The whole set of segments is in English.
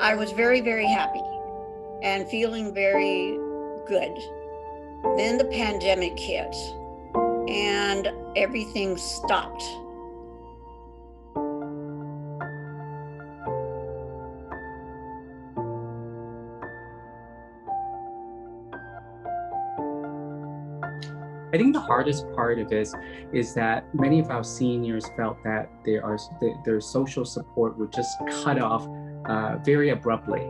I was very, very happy and feeling very good. Then the pandemic hit and everything stopped. I think the hardest part of this is that many of our seniors felt that their social support would just cut off very abruptly.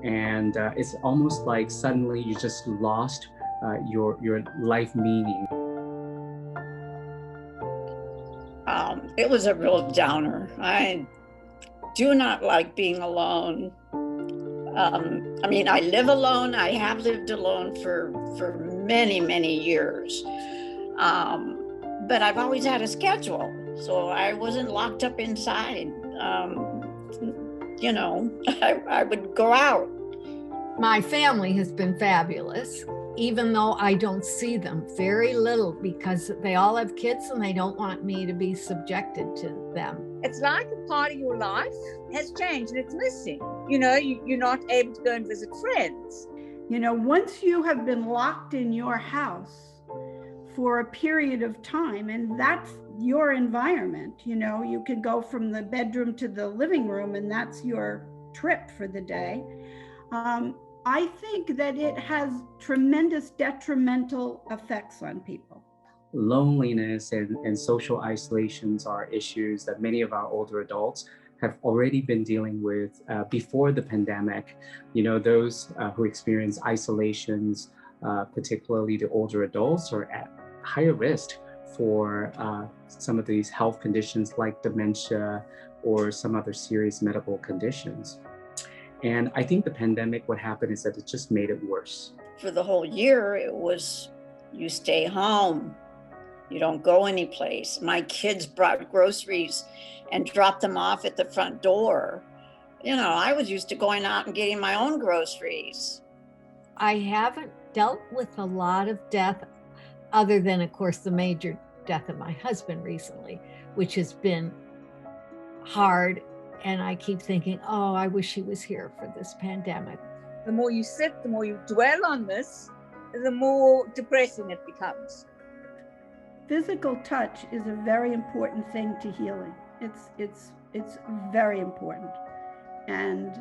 And it's almost like suddenly you just lost your life meaning. It was a real downer. I do not like being alone. I mean, I live alone. I have lived alone for many, many years. But I've always had a schedule, so I wasn't locked up inside. I would go out. My family has been fabulous, even though I don't see them very little because they all have kids and they don't want me to be subjected to them. It's like a part of your life has changed and it's missing. You're not able to go and visit friends. Once you have been locked in your house for a period of time, and that's your environment, you can go from the bedroom to the living room and that's your trip for the day. I think that it has tremendous detrimental effects on people. Loneliness and social isolations are issues that many of our older adults have already been dealing with before the pandemic. Those who experience isolations, particularly the older adults, are at higher risk for some of these health conditions like dementia or some other serious medical conditions. And I think the pandemic, what happened is that it just made it worse. For the whole year, it was, you stay home, you don't go anyplace. My kids brought groceries and dropped them off at the front door. I was used to going out and getting my own groceries. I haven't dealt with a lot of death other than, of course, the major death of my husband recently, which has been hard. And I keep thinking, oh, I wish he was here for this pandemic. The more you sit, the more you dwell on this, the more depressing it becomes. Physical touch is a very important thing to healing. It's very important. And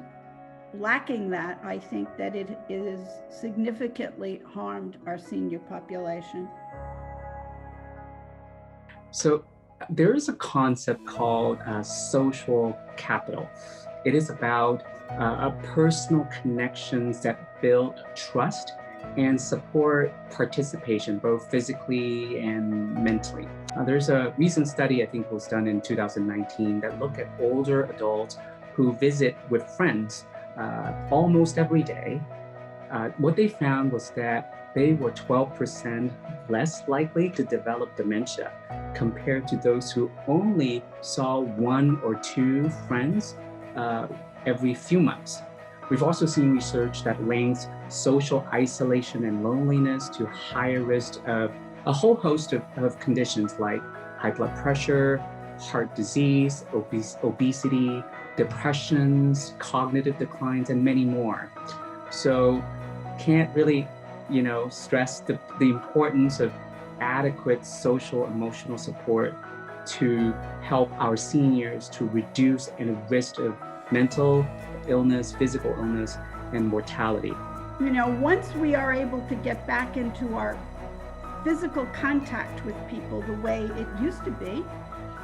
lacking that, I think that it is significantly harmed our senior population. So there is a concept called social capital. It is about personal connections that build trust and support participation, both physically and mentally. There's a recent study, I think was done in 2019, that looked at older adults who visit with friends almost every day. What they found was that they were 12% less likely to develop dementia compared to those who only saw one or two friends every few months. We've also seen research that links social isolation and loneliness to higher risk of a whole host of conditions like high blood pressure, heart disease, obesity, depressions, cognitive declines, and many more. So can't really stress the importance of adequate social emotional support to help our seniors to reduce any risk of mental illness, physical illness, and mortality. Once we are able to get back into our physical contact with people the way it used to be,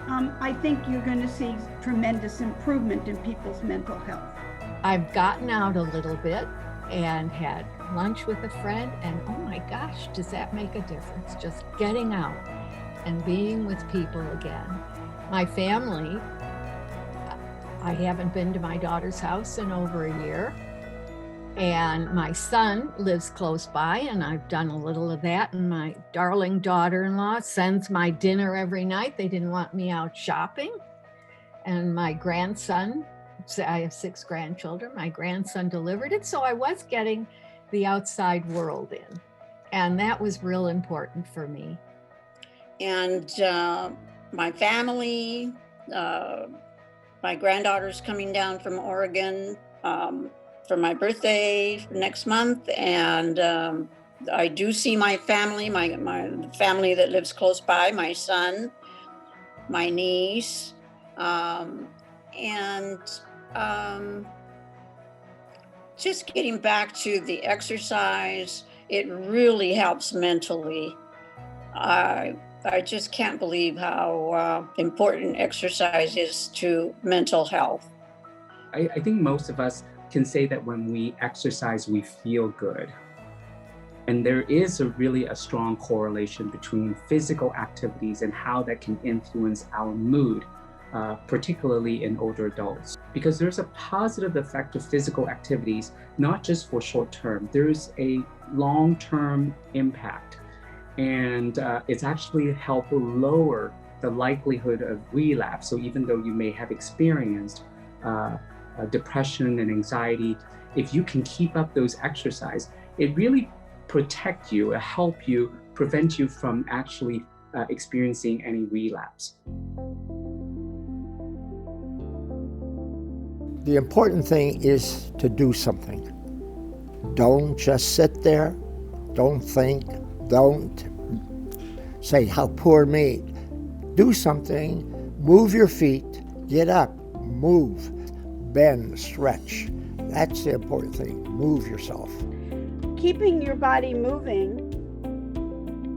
I think you're going to see tremendous improvement in people's mental health. I've gotten out a little bit and had lunch with a friend, and oh my gosh, does that make a difference? Just getting out and being with people again. My family, I haven't been to my daughter's house in over a year, and my son lives close by, and I've done a little of that, and my darling daughter-in-law sends my dinner every night. They didn't want me out shopping. And my grandson, I have 6 grandchildren, my grandson delivered it, so I was getting the outside world in, and that was real important for me. And my family, my granddaughter's coming down from Oregon for my birthday next month, and I do see my family, my family that lives close by, my son, my niece, and just getting back to the exercise, it really helps mentally. I just can't believe how important exercise is to mental health. I think most of us can say that when we exercise, we feel good. And there is really a strong correlation between physical activities and how that can influence our mood, particularly in older adults. Because there's a positive effect of physical activities, not just for short term, there's a long-term impact. And it's actually helped lower the likelihood of relapse. So even though you may have experienced depression and anxiety, if you can keep up those exercise, it really protect you, help you, prevent you from actually experiencing any relapse. The important thing is to do something. Don't just sit there, don't think, don't say, how poor me. Do something, move your feet, get up, move, bend, stretch. That's the important thing, move yourself. Keeping your body moving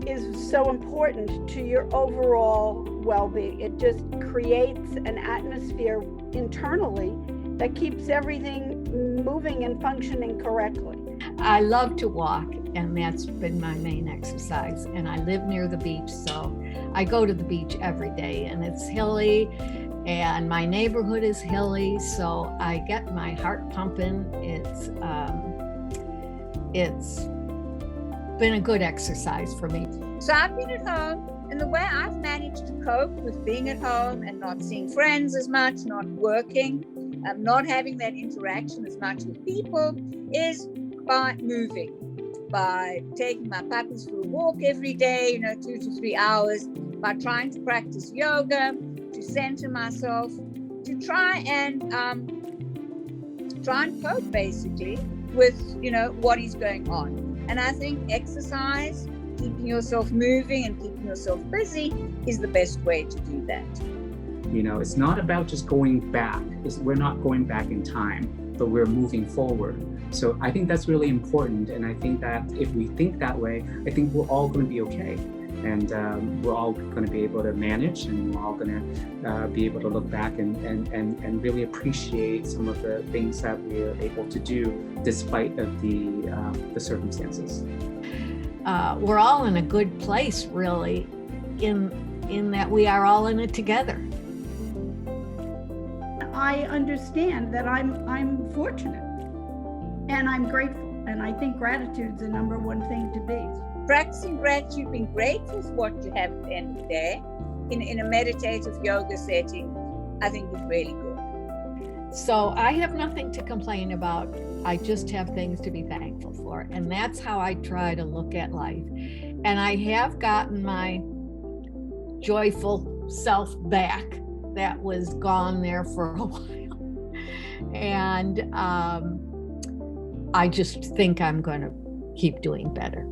is so important to your overall well-being. It just creates an atmosphere internally that keeps everything moving and functioning correctly. I love to walk, and that's been my main exercise. And I live near the beach, so I go to the beach every day, and it's hilly, and my neighborhood is hilly, so I get my heart pumping. It's been a good exercise for me. So I've been at home, and the way I've managed to cope with being at home and not seeing friends as much, not working, not having that interaction as much with people, is by moving, by taking my puppies for a walk every day, 2 to 3 hours, by trying to practice yoga, to center myself, to try and cope basically with what is going on. And I think exercise, keeping yourself moving and keeping yourself busy is the best way to do that. It's not about just going back. We're not going back in time, but we're moving forward. So I think that's really important. And I think that if we think that way, I think we're all going to be okay. And we're all going to be able to manage, and we're all going to be able to look back and really appreciate some of the things that we're able to do despite of the circumstances. We're all in a good place, really, in that we are all in it together. I understand that I'm fortunate and I'm grateful, and I think gratitude's the number one thing to be. Practicing gratitude, being grateful for what you have at the end of the day in a meditative yoga setting, I think is really good. So I have nothing to complain about. I just have things to be thankful for. And that's how I try to look at life. And I have gotten my joyful self back that was gone there for a while. And I just think I'm going to keep doing better.